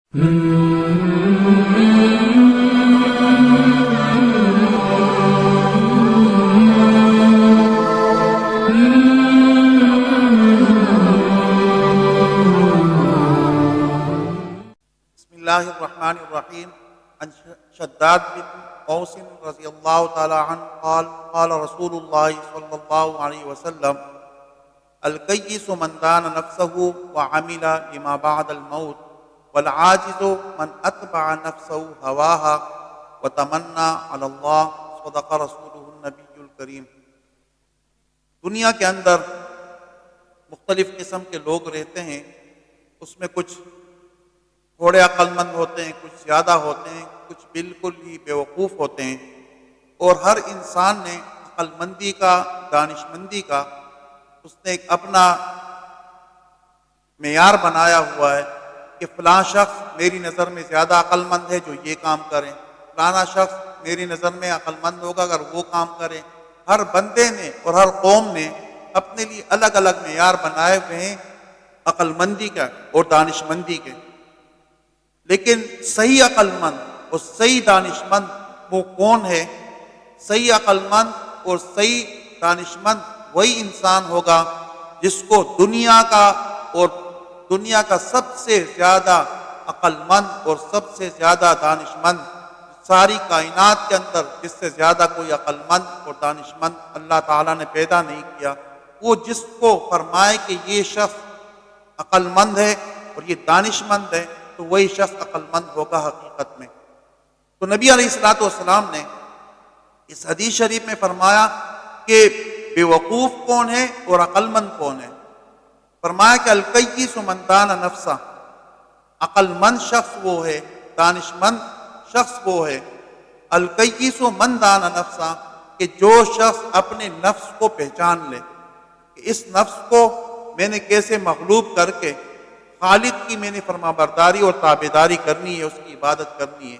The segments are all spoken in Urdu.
اللہ الرحمن الرحیم عن شداد بن اوس رضی اللہ تعالی عنہ قال قال رسول اللہ صلی اللہ علیہ وسلم الکیس من دان نفسه وعمل لما بعد الموت والعاجز من اتبع نفسه هواها وتمنى على اللہ صدق رسولہ النبی الکریم۔ دنیا کے اندر مختلف قسم کے لوگ رہتے ہیں، اس میں کچھ تھوڑے عقل مند ہوتے ہیں، کچھ زیادہ ہوتے ہیں، کچھ بالکل ہی بیوقوف ہوتے ہیں، اور ہر انسان نے عقل مندی کا، دانش مندی کا اس نے ایک اپنا معیار بنایا ہوا ہے کہ فلاں شخص میری نظر میں زیادہ عقل مند ہے جو یہ کام کریں، فلانا شخص میری نظر میں عقل مند ہوگا اگر وہ کام کرے۔ ہر بندے نے اور ہر قوم نے اپنے لیے الگ الگ معیار بنائے ہوئے ہیں عقل مندی کا اور دانش مندی کے، لیکن صحیح عقل مند اور صحیح دانش مند وہ کون ہے؟ صحیح عقل مند اور صحیح دانش مند وہی انسان ہوگا جس کو دنیا کا سب سے زیادہ عقل مند اور سب سے زیادہ دانش مند، ساری کائنات کے اندر جس سے زیادہ کوئی عقل مند اور دانش مند اللہ تعالیٰ نے پیدا نہیں کیا، وہ جس کو فرمائے کہ یہ شخص عقل مند ہے اور یہ دانش مند ہے تو وہی شخص عقل مند ہوگا حقیقت میں۔ تو نبی علیہ الصلوۃ والسلام نے اس حدیث شریف میں فرمایا کہ بے وقوف کون ہے اور عقل مند کون ہے؟ فرمایا کہ الکیس من دان نفسہ، عقل مند شخص وہ ہے، دانش مند شخص وہ ہے۔ الکیس من دان نفسہ، کہ جو شخص اپنے نفس کو پہچان لے کہ اس نفس کو میں نے کیسے مغلوب کر کے خالق کی میں نے فرما برداری اور تابعداری کرنی ہے، اس کی عبادت کرنی ہے،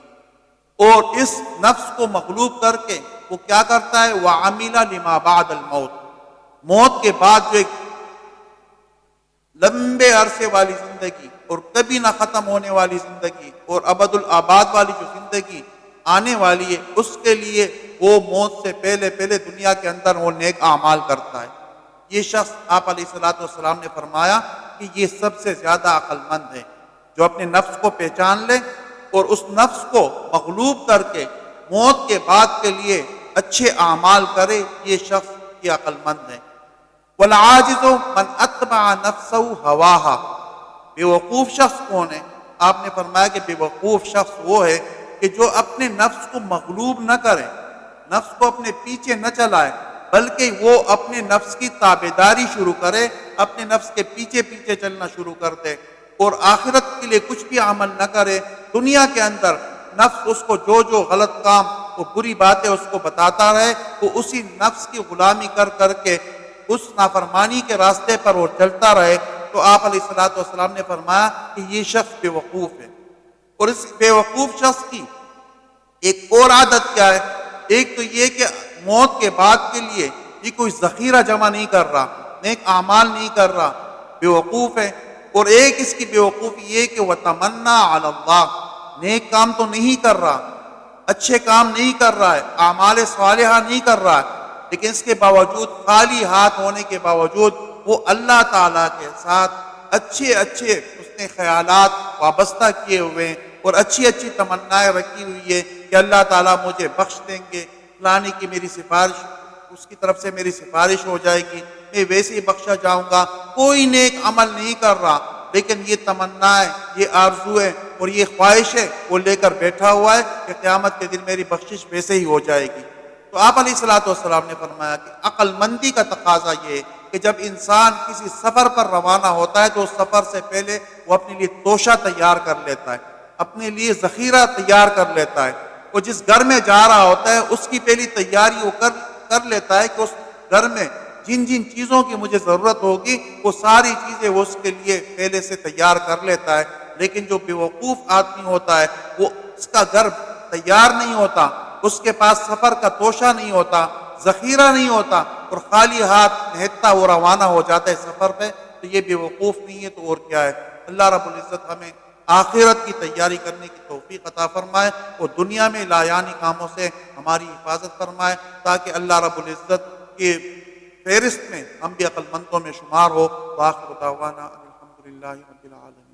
اور اس نفس کو مغلوب کر کے وہ کیا کرتا ہے؟ وَعَمِلَ لِمَا بَعْدَ الْمَوْتِ، موت کے بعد جو ایک لمبے عرصے والی زندگی اور کبھی نہ ختم ہونے والی زندگی اور ابد الآباد والی جو زندگی آنے والی ہے، اس کے لیے وہ موت سے پہلے دنیا کے اندر وہ نیک اعمال کرتا ہے۔ یہ شخص آپ علیہ الصلوۃ والسلام نے فرمایا کہ یہ سب سے زیادہ عقل مند ہے، جو اپنے نفس کو پہچان لے اور اس نفس کو مغلوب کر کے موت کے بعد کے لیے اچھے اعمال کرے، یہ شخص یہ عقل مند ہے۔ والعاجز من اتبع نفسه هواها، بے وقوف شخص کون ہے؟ آپ نے فرمایا کہ بے وقوف شخص وہ ہے کہ جو اپنے نفس کو مغلوب نہ کرے، نفس کو اپنے پیچھے نہ چلائے، بلکہ وہ اپنے نفس کی تابعداری شروع کرے، اپنے نفس کے پیچھے چلنا شروع کر دے اور آخرت کے لیے کچھ بھی عمل نہ کرے۔ دنیا کے اندر نفس اس کو جو غلط کام وہ بری باتیں اس کو بتاتا رہے، وہ اسی نفس کی غلامی کر کے اس نافرمانی کے راستے پر وہ چلتا رہے، تو آپ علیہ الصلوۃ والسلام نے فرمایا کہ یہ شخص بے وقوف ہے۔ اور اس بے وقوف شخص کی ایک اور عادت کیا ہے؟ ایک تو یہ کہ موت کے بعد کے لیے یہ کوئی ذخیرہ جمع نہیں کر رہا، نیک اعمال نہیں کر رہا، بے وقوف ہے۔ اور ایک اس کی بے وقوفی یہ کہ وَتَمَنَّى عَلَى اللَّهِ، نیک کام تو نہیں کر رہا، اچھے کام نہیں کر رہا ہے، اعمال صالحہ نہیں کر رہا ہے، لیکن اس کے باوجود خالی ہاتھ ہونے کے باوجود وہ اللہ تعالیٰ کے ساتھ اچھے اس نے خیالات وابستہ کیے ہوئے ہیں اور اچھی تمنائیں رکھی ہوئی ہے کہ اللہ تعالیٰ مجھے بخش دیں گے، فلانے کی میری سفارش، اس کی طرف سے میری سفارش ہو جائے گی، میں ویسے ہی بخشا جاؤں گا۔ کوئی نیک عمل نہیں کر رہا، لیکن یہ تمنائیں، یہ آرزویں اور یہ خواہش ہے وہ لے کر بیٹھا ہوا ہے کہ قیامت کے دن میری بخشش ویسے ہی ہو جائے گی۔ تو آپ علیہ الصلوۃ والسلام نے فرمایا کہ عقل مندی کا تقاضا یہ ہے کہ جب انسان کسی سفر پر روانہ ہوتا ہے تو اس سفر سے پہلے وہ اپنے لیے توشہ تیار کر لیتا ہے، اپنے لیے ذخیرہ تیار کر لیتا ہے۔ وہ جس گھر میں جا رہا ہوتا ہے اس کی پہلی تیاری وہ کر لیتا ہے کہ اس گھر میں جن چیزوں کی مجھے ضرورت ہوگی وہ ساری چیزیں وہ اس کے لیے پہلے سے تیار کر لیتا ہے۔ لیکن جو بے وقوف آدمی ہوتا ہے وہ اس کا گھر تیار نہیں ہوتا، اس کے پاس سفر کا توشہ نہیں ہوتا، ذخیرہ نہیں ہوتا، اور خالی ہاتھ نہتا وہ روانہ ہو جاتا ہے سفر پہ، تو یہ بے وقوف نہیں ہے تو اور کیا ہے؟ اللہ رب العزت ہمیں آخرت کی تیاری کرنے کی توفیق عطا فرمائے، اور دنیا میں لایانی کاموں سے ہماری حفاظت فرمائے، تاکہ اللہ رب العزت کے فہرست میں ہم بھی عقل مندوں میں شمار ہو۔ وآخر دعوانا الحمدللہ رب العالمین۔